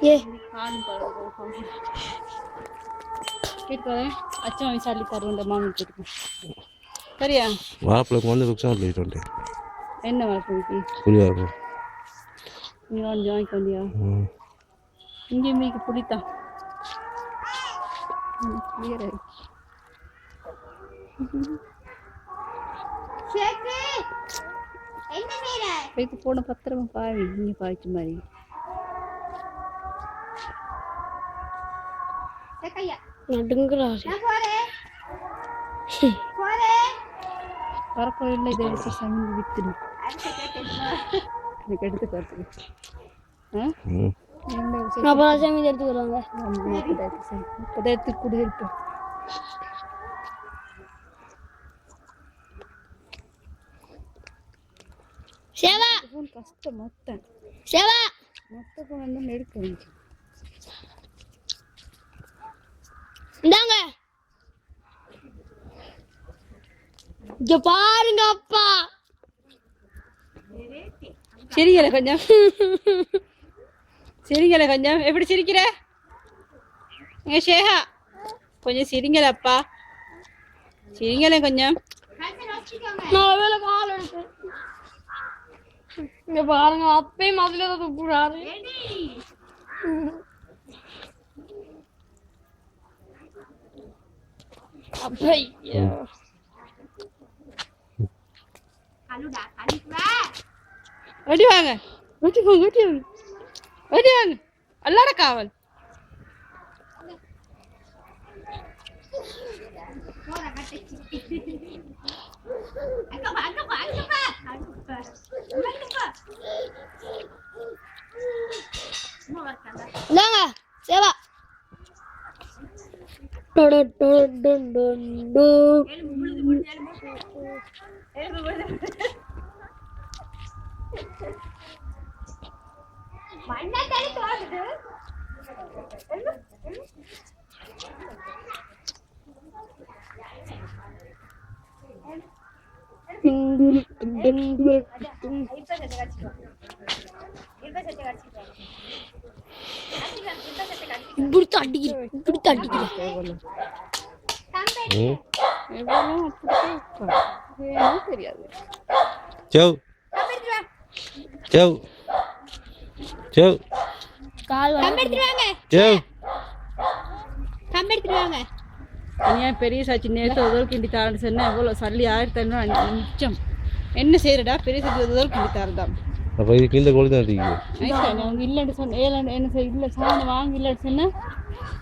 ஏ அச்சா சொல்லி தருவேன் மாமி கேட்டு சரியா வாழைப்பழம் வந்து ருக்ஸான் சொல்லிட்டு என்ன வாழைப்பழம் புரியா நீ வந்து வாங்கிக்க வந்தியா இங்கே மீக்கு புளித்தான் கிளியர் போய்க்கு போன பத்திரமா பாவி இங்கே பாய்ச்ச மாதிரி நடுங்குறாரு பரப்பொருள் இதை எடுத்து சமைந்து வித்துடும் எனக்கு எடுத்து பார்த்துக்கு அப்புறம் சமைச்சு எடுத்துக்கிறாங்க 30,000 கொடுத்து சேவா கஷ்டம் மொத்தம் சேவா மொத்தம் வந்து எடுக்க இந்தாங்க இங்க பாருங்க அப்பா சிரிக்கல கொஞ்சம் சிரிக்கல கொஞ்சம் எப்படி சிரிக்கிற எங்க ஷேஹா கொஞ்சம் சிரிங்கலப்பா சிரிங்கல கொஞ்சம் நான் வேலை கால் எடுத்து இங்க பாருங்க அப்பயும் அதுல தான் துப்புறாரு அப்பையா ஓடி வாங்க ஓடி போங்க ஓடி வாங்க ஓடி வாங்க அல்லாட காவல் இந்தாங்க சேவா இப்படித்தான் அடிக்கிறேன் தெரியாது சவ் சவ் சவ் கால் சவ் ஏன் பெரிய சாட்சி நேரத்தை உதவி கிண்டி தாரன்னு சொன்னா எவ்வளோ சல்லி 1500 மிச்சம் என்ன செய்யறடா பெரிய சாட்சி உதவி கிண்டி தாரதான் அப்போ இதுக்கு இந்த கோழி தான் அடிக்குது அவங்க இல்லைன்னு சொன்ன என்ன செய்ய இல்லை சாதம் வாங்கி இல்லைன்னு சொன்னா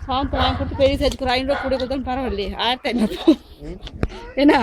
சாதத்தை வாங்கி கொடுத்து பெரிய சாட்சிக்கு ஒரு 500 கூட கொடுத்தாலும் பரவாயில்லையே 1500 என்ன